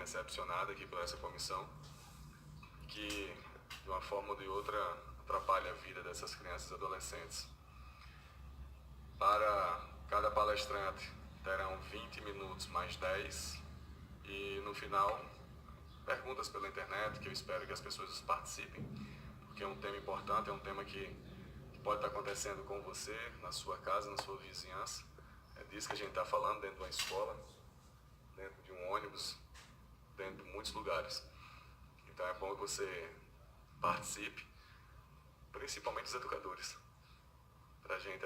recepcionada aqui por essa comissão, que de uma forma ou de outra atrapalha a vida dessas crianças e adolescentes. Para cada palestrante terão 20 minutos mais 10 e no final perguntas pela internet, que eu espero que as pessoas participem, porque é um tema importante, é um tema que pode estar acontecendo com você, na sua casa, na sua vizinhança. É disso que a gente está falando, dentro de uma escola, dentro de um ônibus, dentro de muitos lugares. Então é bom que você participe, principalmente os educadores, para a gente,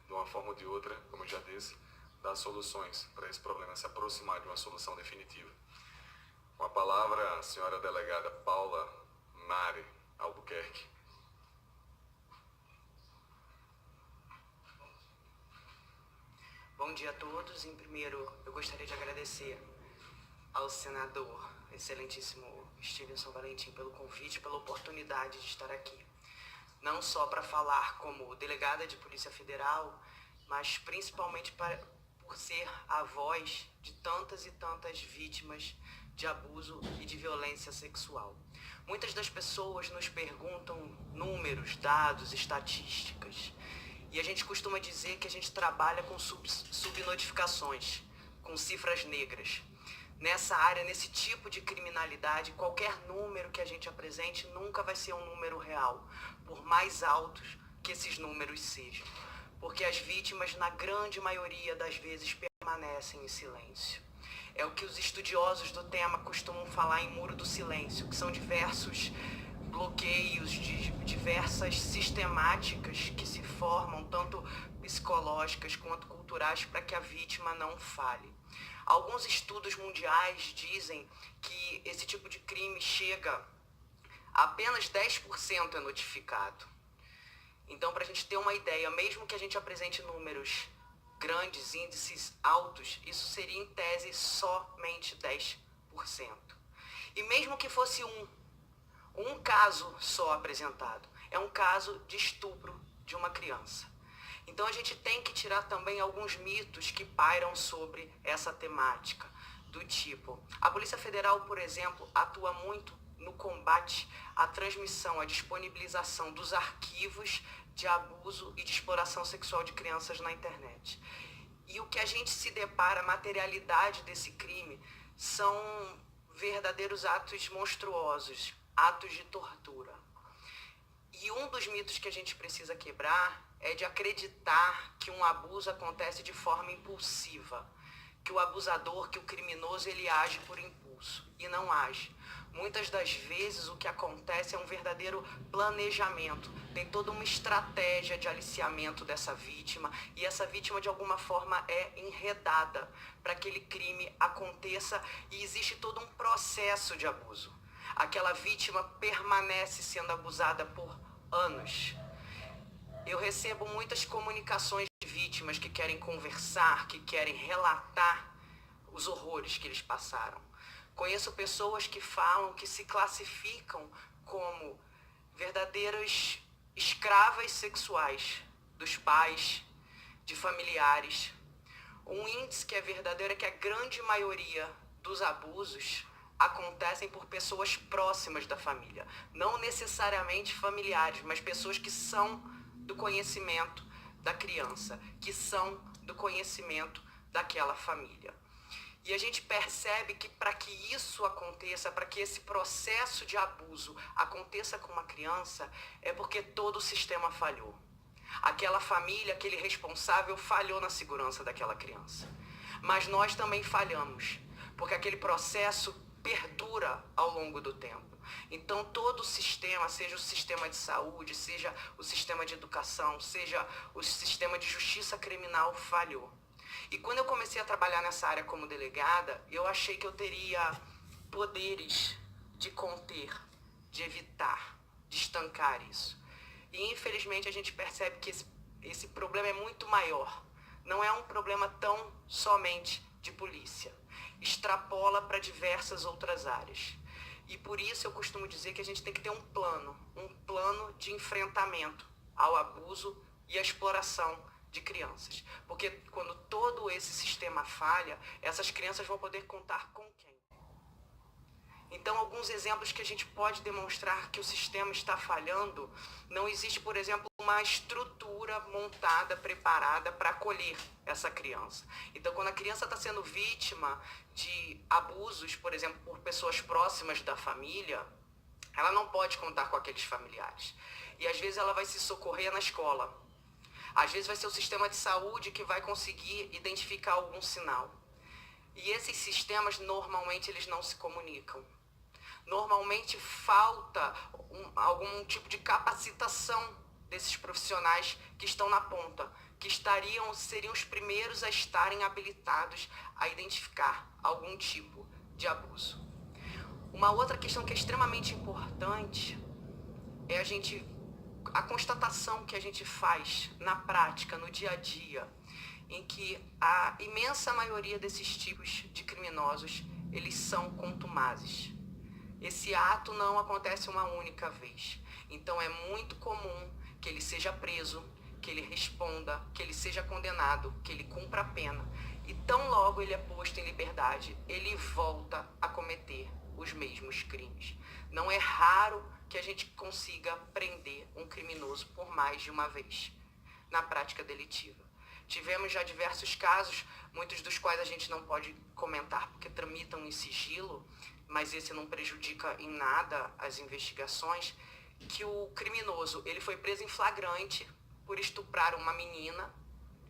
de uma forma ou de outra, como eu já disse, dar soluções para esse problema, se aproximar de uma solução definitiva. Com a palavra, a senhora delegada Paula Mari Albuquerque. Bom dia a todos. Em primeiro, eu gostaria de agradecer ao senador, excelentíssimo Stevenson Valentim, pelo convite, pela oportunidade de estar aqui. Não só para falar como delegada de Polícia Federal, mas principalmente por ser a voz de tantas e tantas vítimas de abuso e de violência sexual. Muitas das pessoas nos perguntam números, dados, estatísticas. E a gente costuma dizer que a gente trabalha com subnotificações, com cifras negras. Nessa área, nesse tipo de criminalidade, qualquer número que a gente apresente nunca vai ser um número real, por mais altos que esses números sejam. Porque as vítimas, na grande maioria das vezes, permanecem em silêncio. É o que os estudiosos do tema costumam falar em muro do silêncio, que são diversos bloqueios, diversas sistemáticas que se formam, tanto psicológicas quanto culturais, para que a vítima não fale. Alguns estudos mundiais dizem que esse tipo de crime chega a apenas 10% é notificado. Então, para a gente ter uma ideia, mesmo que a gente apresente números grandes, índices altos, isso seria em tese somente 10%. E mesmo que fosse um caso só apresentado, é um caso de estupro de uma criança. Então a gente tem que tirar também alguns mitos que pairam sobre essa temática, do tipo, a Polícia Federal, por exemplo, atua muito no combate à transmissão, à disponibilização dos arquivos de abuso e de exploração sexual de crianças na internet. E o que a gente se depara, a materialidade desse crime, são verdadeiros atos monstruosos, atos de tortura. E um dos mitos que a gente precisa quebrar é de acreditar que um abuso acontece de forma impulsiva, que o abusador, que o criminoso, ele age por impulso, e não age. Muitas das vezes o que acontece é um verdadeiro planejamento, tem toda uma estratégia de aliciamento dessa vítima, e essa vítima de alguma forma é enredada para que aquele crime aconteça, e existe todo um processo de abuso. Aquela vítima permanece sendo abusada por anos. Eu recebo muitas comunicações de vítimas que querem conversar, que querem relatar os horrores que eles passaram. Conheço pessoas que falam, que se classificam como verdadeiras escravas sexuais dos pais, de familiares. Um índice que é verdadeiro é que a grande maioria dos abusos acontecem por pessoas próximas da família. Não necessariamente familiares, mas pessoas que são do conhecimento da criança, que são do conhecimento daquela família. E a gente percebe que para que isso aconteça, para que esse processo de abuso aconteça com uma criança, é porque todo o sistema falhou. Aquela família, aquele responsável falhou na segurança daquela criança. Mas nós também falhamos, porque aquele processo perdura ao longo do tempo. Então todo o sistema, seja o sistema de saúde, seja o sistema de educação, seja o sistema de justiça criminal, falhou. E quando eu comecei a trabalhar nessa área como delegada, eu achei que eu teria poderes de conter, de evitar, de estancar isso. E infelizmente a gente percebe que esse problema é muito maior. Não é um problema tão somente de polícia. Extrapola para diversas outras áreas. E por isso eu costumo dizer que a gente tem que ter um plano de enfrentamento ao abuso e à exploração de crianças. Porque quando todo esse sistema falha, essas crianças vão poder contar com quem? Então, alguns exemplos que a gente pode demonstrar que o sistema está falhando: não existe, por exemplo, uma estrutura montada, preparada para acolher essa criança. Então, quando a criança está sendo vítima de abusos, por exemplo, por pessoas próximas da família, ela não pode contar com aqueles familiares. E às vezes ela vai se socorrer na escola. Às vezes vai ser o sistema de saúde que vai conseguir identificar algum sinal. E esses sistemas, normalmente, eles não se comunicam. Normalmente falta algum tipo de capacitação desses profissionais que estão na ponta, que seriam os primeiros a estarem habilitados a identificar algum tipo de abuso. Uma outra questão que é extremamente importante é a constatação que a gente faz na prática, no dia a dia, em que a imensa maioria desses tipos de criminosos, eles são contumazes. Esse ato não acontece uma única vez. Então é muito comum que ele seja preso, que ele responda, que ele seja condenado, que ele cumpra a pena. E tão logo ele é posto em liberdade, ele volta a cometer os mesmos crimes. Não é raro que a gente consiga prender um criminoso por mais de uma vez na prática delitiva. Tivemos já diversos casos, muitos dos quais a gente não pode comentar porque tramitam em sigilo, mas esse não prejudica em nada as investigações, que o criminoso ele foi preso em flagrante por estuprar uma menina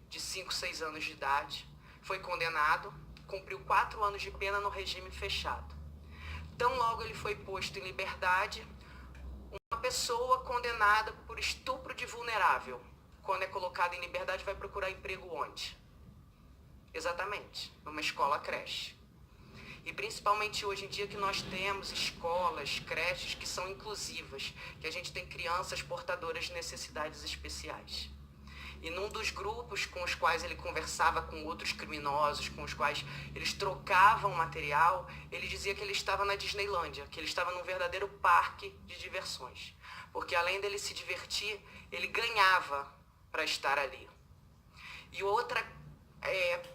de 5, 6 anos de idade, foi condenado, cumpriu 4 anos de pena no regime fechado. Tão logo ele foi posto em liberdade, uma pessoa condenada por estupro de vulnerável, quando é colocada em liberdade, vai procurar emprego onde? Exatamente, numa escola creche. E principalmente hoje em dia que nós temos escolas, creches que são inclusivas, que a gente tem crianças portadoras de necessidades especiais. E num dos grupos com os quais ele conversava com outros criminosos, com os quais eles trocavam material, ele dizia que ele estava na Disneylândia, que ele estava num verdadeiro parque de diversões. Porque além dele se divertir, ele ganhava para estar ali. E outra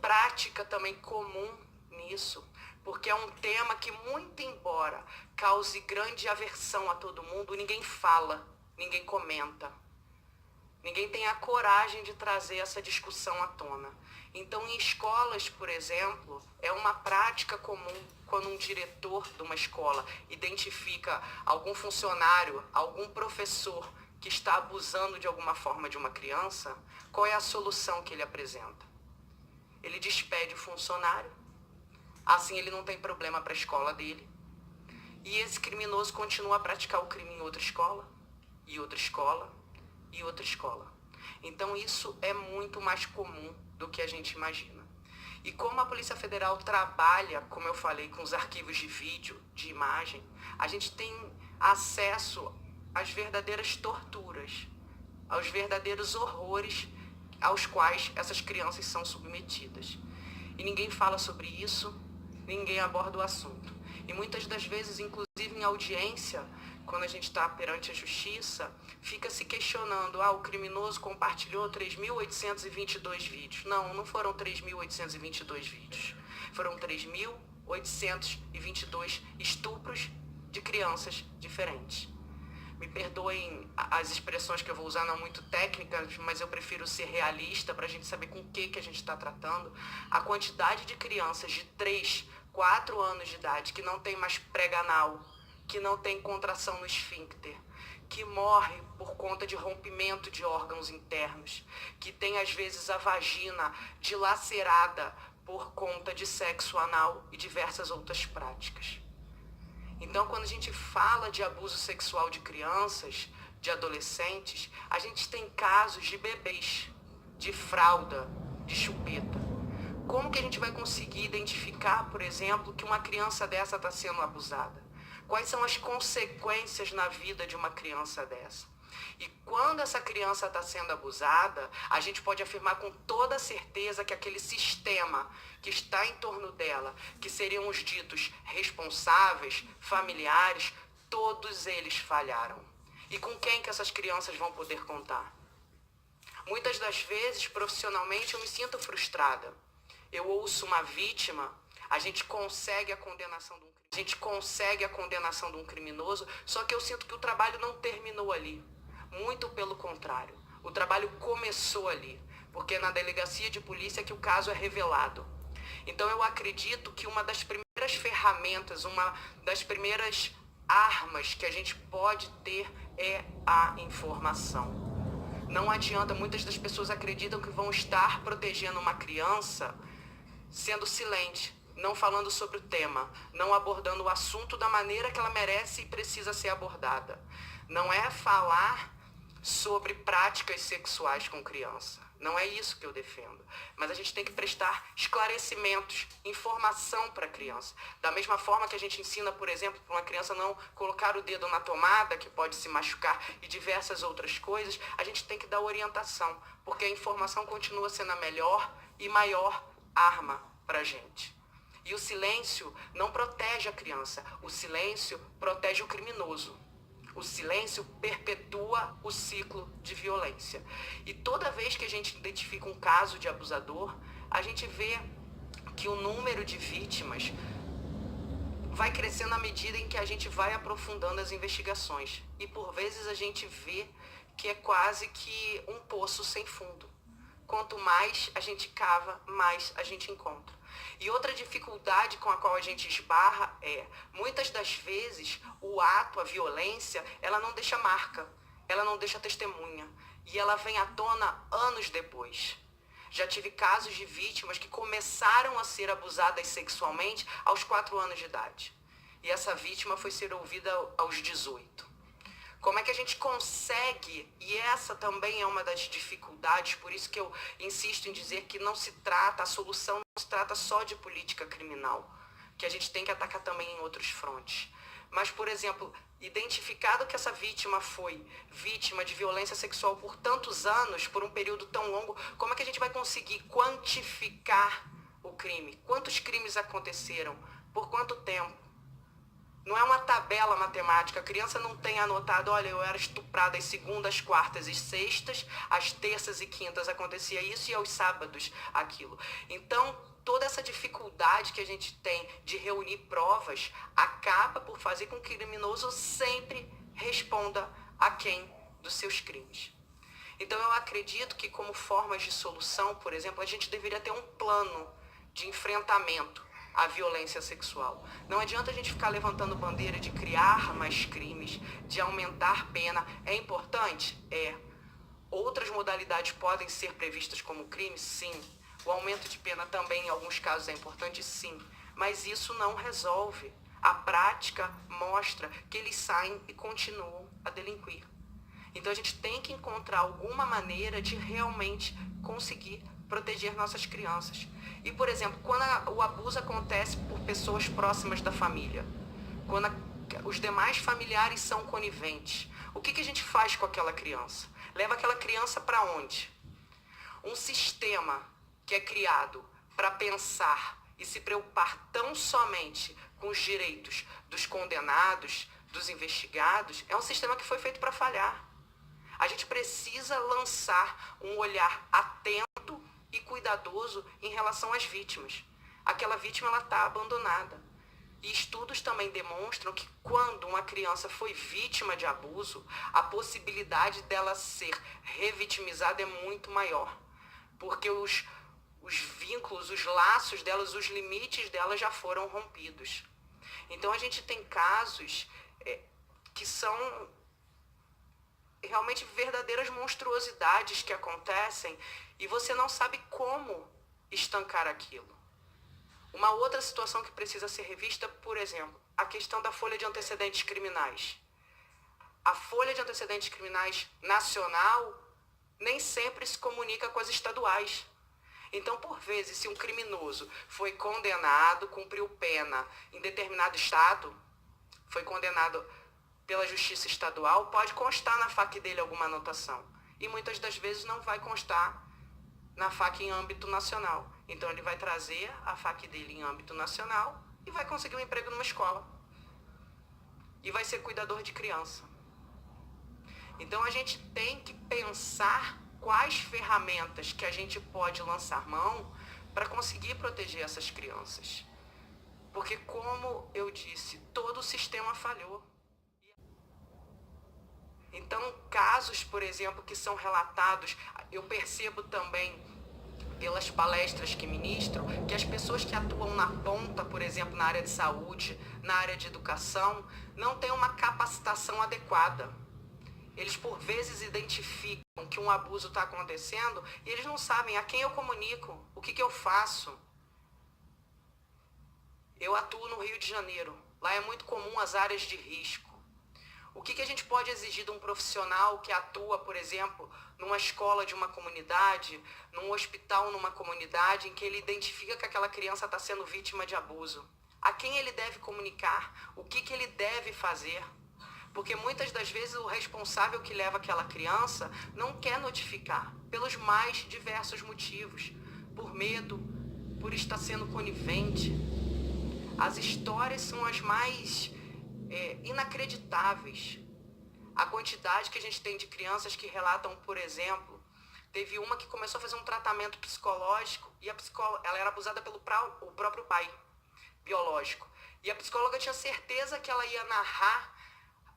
prática também comum nisso, porque é um tema que, muito embora cause grande aversão a todo mundo, ninguém fala, ninguém comenta. Ninguém tem a coragem de trazer essa discussão à tona. Então, em escolas, por exemplo, é uma prática comum quando um diretor de uma escola identifica algum funcionário, algum professor que está abusando de alguma forma de uma criança, qual é a solução que ele apresenta? Ele despede o funcionário, assim ele não tem problema para a escola dele, e esse criminoso continua a praticar o crime em outra escola, e outra escola, e outra escola. Então isso é muito mais comum do que a gente imagina. E como a Polícia Federal trabalha, como eu falei, com os arquivos de vídeo, de imagem, a gente tem acesso às verdadeiras torturas, aos verdadeiros horrores aos quais essas crianças são submetidas. E ninguém fala sobre isso, ninguém aborda o assunto. E muitas das vezes, inclusive em audiência, quando a gente está perante a justiça, fica se questionando, o criminoso compartilhou 3.822 vídeos. Não foram 3.822 vídeos. Foram 3.822 estupros de crianças diferentes. Me perdoem as expressões que eu vou usar, não muito técnicas, mas eu prefiro ser realista para a gente saber com o que a gente está tratando. A quantidade de crianças de 3, 4 anos de idade que não tem mais pré-anal, que não tem contração no esfíncter, que morre por conta de rompimento de órgãos internos, que tem às vezes a vagina dilacerada por conta de sexo anal e diversas outras práticas. Então, quando a gente fala de abuso sexual de crianças, de adolescentes, a gente tem casos de bebês, de fralda, de chupeta. Como que a gente vai conseguir identificar, por exemplo, que uma criança dessa está sendo abusada? Quais são as consequências na vida de uma criança dessa? E quando essa criança está sendo abusada, a gente pode afirmar com toda certeza que aquele sistema que está em torno dela, que seriam os ditos responsáveis, familiares, todos eles falharam. E com quem que essas crianças vão poder contar? Muitas das vezes, profissionalmente, eu me sinto frustrada. Eu ouço uma vítima, A gente consegue a condenação de um criminoso, só que eu sinto que o trabalho não terminou ali. Muito pelo contrário. O trabalho começou ali, porque é na delegacia de polícia que o caso é revelado. Então eu acredito que uma das primeiras ferramentas, uma das primeiras armas que a gente pode ter é a informação. Não adianta, muitas das pessoas acreditam que vão estar protegendo uma criança sendo silente, não falando sobre o tema, não abordando o assunto da maneira que ela merece e precisa ser abordada. Não é falar sobre práticas sexuais com criança. Não é isso que eu defendo. Mas a gente tem que prestar esclarecimentos, informação para a criança. Da mesma forma que a gente ensina, por exemplo, para uma criança não colocar o dedo na tomada, que pode se machucar, e diversas outras coisas, a gente tem que dar orientação, porque a informação continua sendo a melhor e maior arma para a gente. E o silêncio não protege a criança, o silêncio protege o criminoso. O silêncio perpetua o ciclo de violência. E toda vez que a gente identifica um caso de abusador, a gente vê que o número de vítimas vai crescendo à medida em que a gente vai aprofundando as investigações. E por vezes a gente vê que é quase que um poço sem fundo. Quanto mais a gente cava, mais a gente encontra. E outra dificuldade com a qual a gente esbarra é, muitas das vezes, o ato, a violência, ela não deixa marca, ela não deixa testemunha. E ela vem à tona anos depois. Já tive casos de vítimas que começaram a ser abusadas sexualmente aos 4 anos de idade. E essa vítima foi ser ouvida aos 18. Como é que a gente consegue, e essa também é uma das dificuldades, por isso que eu insisto em dizer que não se trata, a solução não se trata só de política criminal, que a gente tem que atacar também em outros frontes. Mas, por exemplo, identificado que essa vítima foi vítima de violência sexual por tantos anos, por um período tão longo, como é que a gente vai conseguir quantificar o crime? Quantos crimes aconteceram? Por quanto tempo? Não é uma tabela matemática, a criança não tem anotado, olha, eu era estuprada às segundas, quartas e sextas, às terças e quintas acontecia isso e aos sábados aquilo. Então, toda essa dificuldade que a gente tem de reunir provas acaba por fazer com que o criminoso sempre responda a quem dos seus crimes. Então, eu acredito que como formas de solução, por exemplo, a gente deveria ter um plano de enfrentamento a violência sexual. Não adianta a gente ficar levantando bandeira de criar mais crimes, de aumentar pena. É importante? É. Outras modalidades podem ser previstas como crime? Sim. O aumento de pena também, em alguns casos, é importante? Sim. Mas isso não resolve. A prática mostra que eles saem e continuam a delinquir. Então a gente tem que encontrar alguma maneira de realmente conseguir proteger nossas crianças. E, por exemplo, quando o abuso acontece por pessoas próximas da família, quando os demais familiares são coniventes, o que a gente faz com aquela criança? Leva aquela criança para onde? Um sistema que é criado para pensar e se preocupar tão somente com os direitos dos condenados, dos investigados, é um sistema que foi feito para falhar. A gente precisa lançar um olhar atento e cuidadoso em relação às vítimas. Aquela vítima está abandonada. E estudos também demonstram que quando uma criança foi vítima de abuso, a possibilidade dela ser revitimizada é muito maior. Porque os vínculos, os laços delas, os limites delas já foram rompidos. Então a gente tem casos que são realmente verdadeiras monstruosidades que acontecem e você não sabe como estancar aquilo. Uma outra situação que precisa ser revista, por exemplo, a questão da folha de antecedentes criminais. A folha de antecedentes criminais nacional nem sempre se comunica com as estaduais. Então, por vezes, se um criminoso foi condenado, cumpriu pena em determinado estado, foi condenado pela justiça estadual, pode constar na FAQ dele alguma anotação. E muitas das vezes não vai constar na FAQ em âmbito nacional. Então ele vai trazer a FAQ dele em âmbito nacional e vai conseguir um emprego numa escola. E vai ser cuidador de criança. Então a gente tem que pensar quais ferramentas que a gente pode lançar mão para conseguir proteger essas crianças. Porque, como eu disse, todo o sistema falhou. Então, casos, por exemplo, que são relatados, eu percebo também pelas palestras que ministro, que as pessoas que atuam na ponta, por exemplo, na área de saúde, na área de educação, não têm uma capacitação adequada. Eles, por vezes, identificam que um abuso está acontecendo e eles não sabem a quem eu comunico, o que eu faço. Eu atuo no Rio de Janeiro. Lá é muito comum as áreas de risco. O que a gente pode exigir de um profissional que atua, por exemplo, numa escola de uma comunidade, num hospital numa comunidade, em que ele identifica que aquela criança está sendo vítima de abuso? A quem ele deve comunicar? O que ele deve fazer? Porque muitas das vezes o responsável que leva aquela criança não quer notificar, pelos mais diversos motivos. Por medo, por estar sendo conivente. As histórias são as mais inacreditáveis. A quantidade que a gente tem de crianças que relatam, por exemplo, teve uma que começou a fazer um tratamento psicológico e a psicóloga, ela era abusada pelo o próprio pai biológico. E a psicóloga tinha certeza que ela ia narrar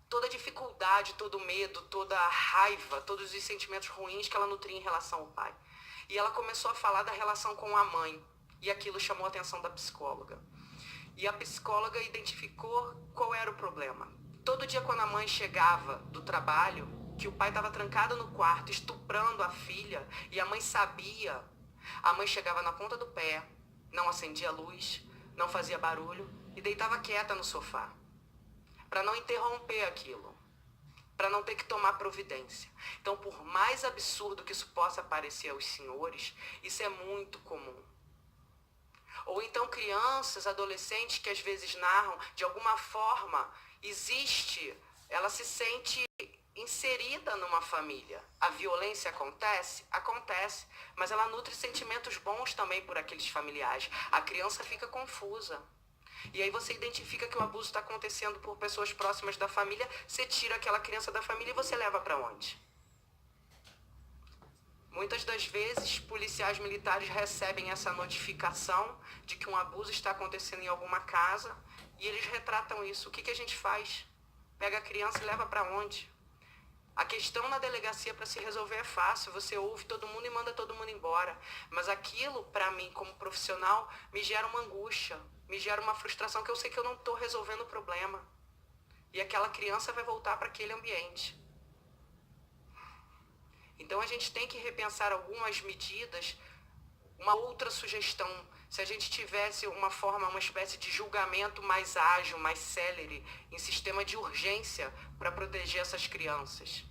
toda a dificuldade, todo o medo, toda a raiva, todos os sentimentos ruins que ela nutria em relação ao pai. E ela começou a falar da relação com a mãe. E aquilo chamou a atenção da psicóloga. E a psicóloga identificou qual era o problema. Todo dia quando a mãe chegava do trabalho, que o pai estava trancado no quarto, estuprando a filha, e a mãe sabia, a mãe chegava na ponta do pé, não acendia a luz, não fazia barulho e deitava quieta no sofá, para não interromper aquilo, para não ter que tomar providência. Então, por mais absurdo que isso possa parecer aos senhores, isso é muito comum. Ou então crianças, adolescentes que às vezes narram, de alguma forma, ela se sente inserida numa família. A violência acontece? Acontece, mas ela nutre sentimentos bons também por aqueles familiares. A criança fica confusa. E aí você identifica que o abuso está acontecendo por pessoas próximas da família, você tira aquela criança da família e você leva para onde? Muitas das vezes, policiais militares recebem essa notificação de que um abuso está acontecendo em alguma casa e eles retratam isso. O que a gente faz? Pega a criança e leva para onde? A questão na delegacia para se resolver é fácil. Você ouve todo mundo e manda todo mundo embora. Mas aquilo, para mim, como profissional, me gera uma angústia, me gera uma frustração que eu sei que eu não estou resolvendo o problema. E aquela criança vai voltar para aquele ambiente. Então a gente tem que repensar algumas medidas. Uma outra sugestão, se a gente tivesse uma espécie de julgamento mais ágil, mais célere, em sistema de urgência para proteger essas crianças.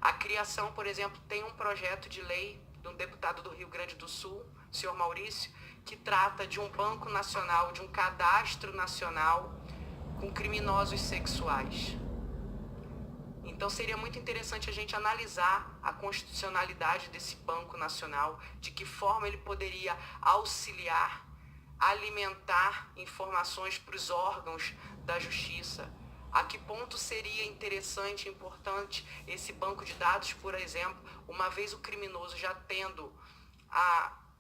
A criação, por exemplo, tem um projeto de lei de um deputado do Rio Grande do Sul, o senhor Maurício, que trata de um banco nacional, de um cadastro nacional com criminosos sexuais. Então seria muito interessante a gente analisar a constitucionalidade desse Banco Nacional, de que forma ele poderia auxiliar, alimentar informações para os órgãos da justiça. A que ponto seria interessante e importante esse banco de dados, por exemplo, uma vez o criminoso já tendo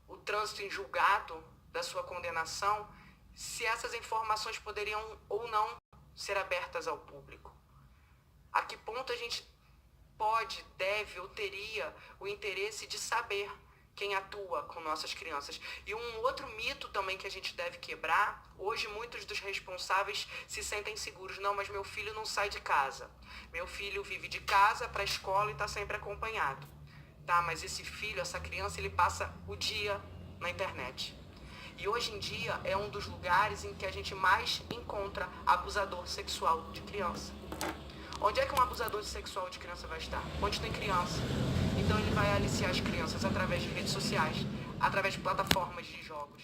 o trânsito em julgado da sua condenação, se essas informações poderiam ou não ser abertas ao público. A que ponto a gente pode, deve ou teria o interesse de saber quem atua com nossas crianças. E um outro mito também que a gente deve quebrar, hoje muitos dos responsáveis se sentem seguros. Não, mas meu filho não sai de casa. Meu filho vive de casa para a escola e está sempre acompanhado. Tá, mas esse filho, essa criança, ele passa o dia na internet. E hoje em dia é um dos lugares em que a gente mais encontra abusador sexual de criança. Onde é que um abusador sexual de criança vai estar? Onde tem criança. Então ele vai aliciar as crianças através de redes sociais, através de plataformas de jogos.